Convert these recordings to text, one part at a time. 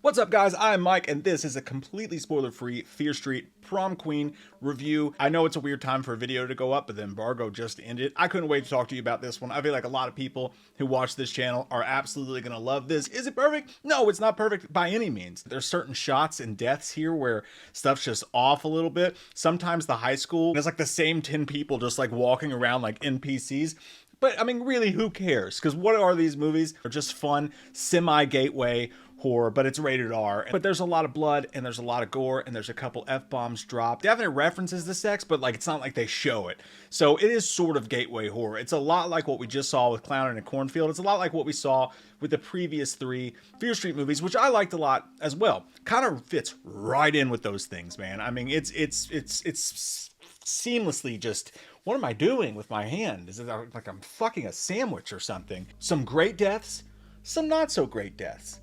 What's up, guys? I'm Mike, and this is a completely spoiler-free Fear Street Prom Queen review. I know it's a weird time for a video to go up, but the embargo just ended. I couldn't wait to talk to you about this one. I feel like a lot of people who watch this channel are absolutely going to love this. Is it perfect? No, it's not perfect by any means. There's certain shots and deaths here where stuff's just off a little bit. Sometimes the high school is like the same 10 people just like walking around like NPCs. But I mean, really, who cares? Because what are these movies? They're just fun, semi-gateway horror, but it's rated R. But there's a lot of blood, and there's a lot of gore, and there's a couple F-bombs dropped. Definitely references to sex, but like it's not like they show it. So it is sort of gateway horror. It's a lot like what we just saw with Clown in a Cornfield. It's a lot like what we saw with the previous 3 Fear Street movies, which I liked a lot as well. Kind of fits right in with those things, man. I mean, it's seamlessly just, what am I doing with my hand? Is it like I'm fucking a sandwich or something? Some great deaths, some not so great deaths.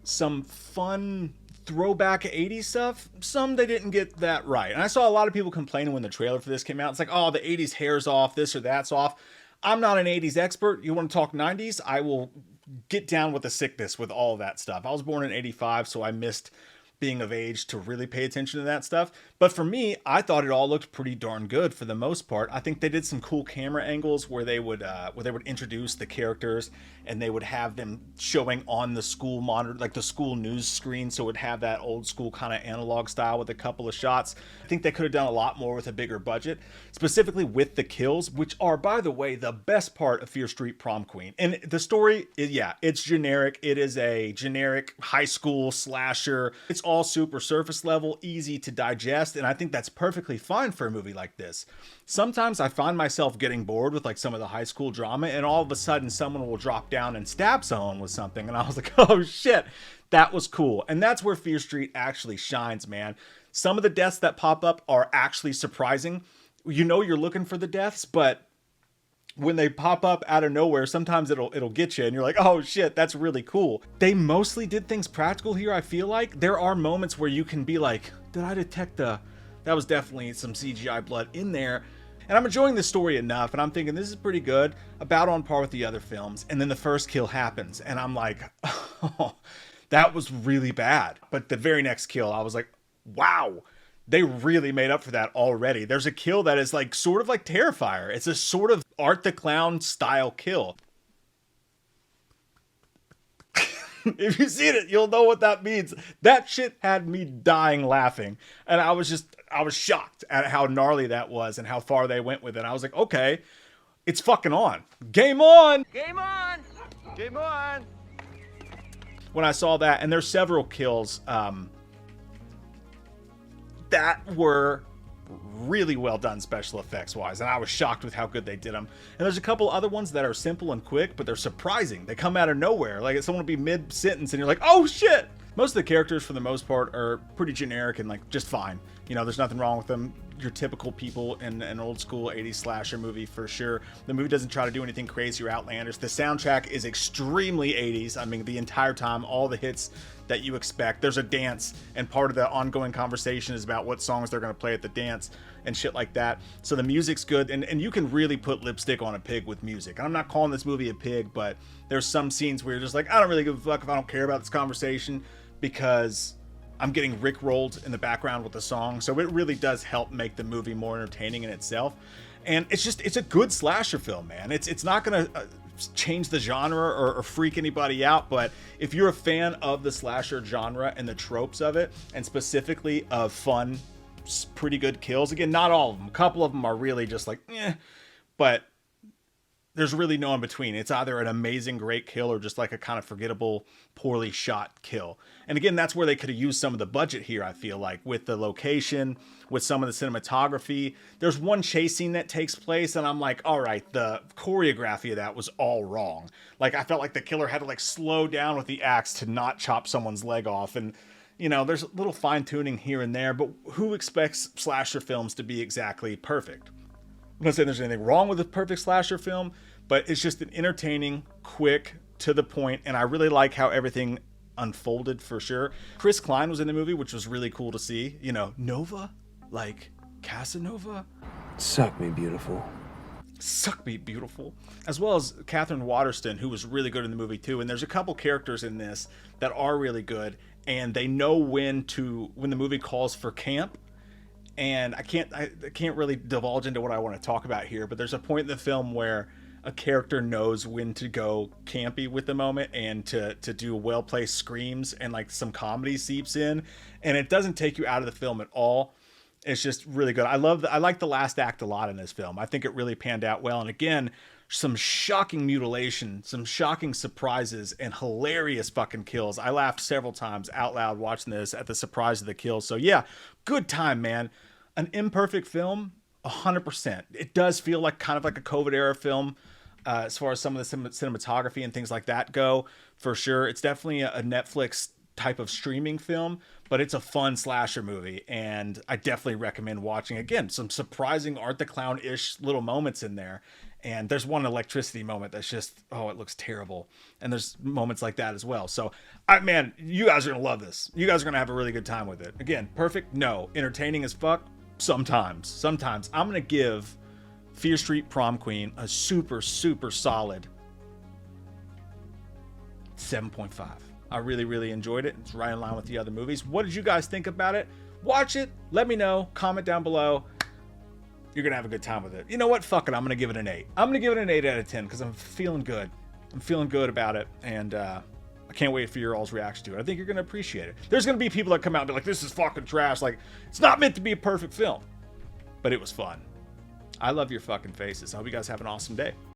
Some fun throwback 80s stuff, some they didn't get that right. And I saw a lot of people complaining when the trailer for this came out. It's like, oh, the 80s hair's off, this or that's off. I'm not an 80s expert. You want to talk 90s? I will get down with the sickness with all of that stuff. I was born in 85, so I missed being of age to really pay attention to that stuff. But for me, I thought it all looked pretty darn good for the most part. I think they did some cool camera angles where they would introduce the characters and they would have them showing on the school monitor, like the school news screen, so it would have that old school kind of analog style with a couple of shots. I think they could have done a lot more with a bigger budget, specifically with the kills, which are, by the way, the best part of Fear Street Prom Queen. And the story is, yeah, it's generic. It is a generic high school slasher. It's all super surface level, easy to digest, and I think that's perfectly fine for a movie like this. Sometimes I find myself getting bored with like some of the high school drama, and all of a sudden someone will drop down and stab someone with something, and I was like, oh shit, that was cool. And that's where Fear Street actually shines, man. Some of the deaths that pop up are actually surprising. You know you're looking for the deaths, but when they pop up out of nowhere, sometimes it'll get you and you're like, oh shit, that's really cool. They mostly did things practical here, I feel like. There are moments where you can be like, did I detect that was definitely some CGI blood in there. And I'm enjoying the story enough, and I'm thinking this is pretty good, about on par with the other films. And then the first kill happens, and I'm like, oh, that was really bad. But the very next kill, I was like, wow, they really made up for that already. There's a kill that is like sort of like Terrifier. It's a sort of Art the Clown style kill. If you see it, you'll know what that means. That shit had me dying laughing. And I was shocked at how gnarly that was and how far they went with it. I was like, okay, it's fucking on. Game on! Game on! Game on! When I saw that, and there's several kills that were really well done special effects wise, and I was shocked with how good they did them. And there's a couple other ones that are simple and quick, but they're surprising. They come out of nowhere. Like someone will be mid-sentence and you're like, oh shit! Most of the characters for the most part are pretty generic and like just fine. You know, there's nothing wrong with them. Your typical people in an old school 80s slasher movie for sure. The movie doesn't try to do anything crazy or outlandish. The soundtrack is extremely 80s. I mean, the entire time, all the hits that you expect. There's a dance, and part of the ongoing conversation is about what songs they're going to play at the dance and shit like that. So the music's good, and you can really put lipstick on a pig with music. And I'm not calling this movie a pig, but there's some scenes where you're just like, I don't really give a fuck if I don't care about this conversation, because I'm getting rickrolled in the background with the song. So it really does help make the movie more entertaining in itself. And it's a good slasher film, man. It's not going to change the genre or freak anybody out, but if you're a fan of the slasher genre and the tropes of it, and specifically of fun, pretty good kills, again, not all of them. A couple of them are really just like, eh, but there's really no in between. It's either an amazing, great kill or just like a kind of forgettable, poorly shot kill. And again, that's where they could have used some of the budget here, I feel like, with the location, with some of the cinematography. There's one chase scene that takes place, and I'm like, all right, the choreography of that was all wrong. Like, I felt like the killer had to like slow down with the axe to not chop someone's leg off. And, you know, there's a little fine tuning here and there, but who expects slasher films to be exactly perfect? I'm not saying there's anything wrong with a perfect slasher film, but it's just an entertaining, quick, to the point, and I really like how everything unfolded for sure. Chris Klein was in the movie, which was really cool to see. You know, Nova, like Casanova. Suck me, beautiful. Suck me, beautiful. As well as Catherine Waterston, who was really good in the movie too. And there's a couple characters in this that are really good. and they know when the movie calls for camp. And I can't really divulge into what I want to talk about here, but there's a point in the film where a character knows when to go campy with the moment and to do well-placed screams, and like some comedy seeps in, and it doesn't take you out of the film at all. It's just really good. I like the last act a lot in this film. I think it really panned out well. And again, some shocking mutilation, some shocking surprises, and hilarious fucking kills. I laughed several times out loud watching this at the surprise of the kills. So yeah, good time, man. An imperfect film, 100%. It does feel like kind of like a COVID era film, as far as some of the cinematography and things like that go, for sure. It's definitely a Netflix type of streaming film, but it's a fun slasher movie, and I definitely recommend watching. Again, some surprising Art the Clown-ish little moments in there, and there's one electricity moment that's just, oh, it looks terrible, and there's moments like that as well. So man, you guys are gonna love this. You guys are gonna have a really good time with it. Again, perfect? No. Entertaining as fuck? Sometimes I'm gonna give Fear Street Prom Queen a super solid 7.5. I really enjoyed it. It's right in line with the other movies. What did you guys think about it? Watch it, let me know, comment down below. You're gonna have a good time with it. You know what, fuck it, I'm gonna give it an 8. I'm gonna give it an 8 out of 10 because I'm feeling good about it, and I can't wait for your all's reaction to it. I think you're gonna appreciate it. There's gonna be people that come out and be like, this is fucking trash. Like, it's not meant to be a perfect film, but it was fun. I love your fucking faces. I hope you guys have an awesome day.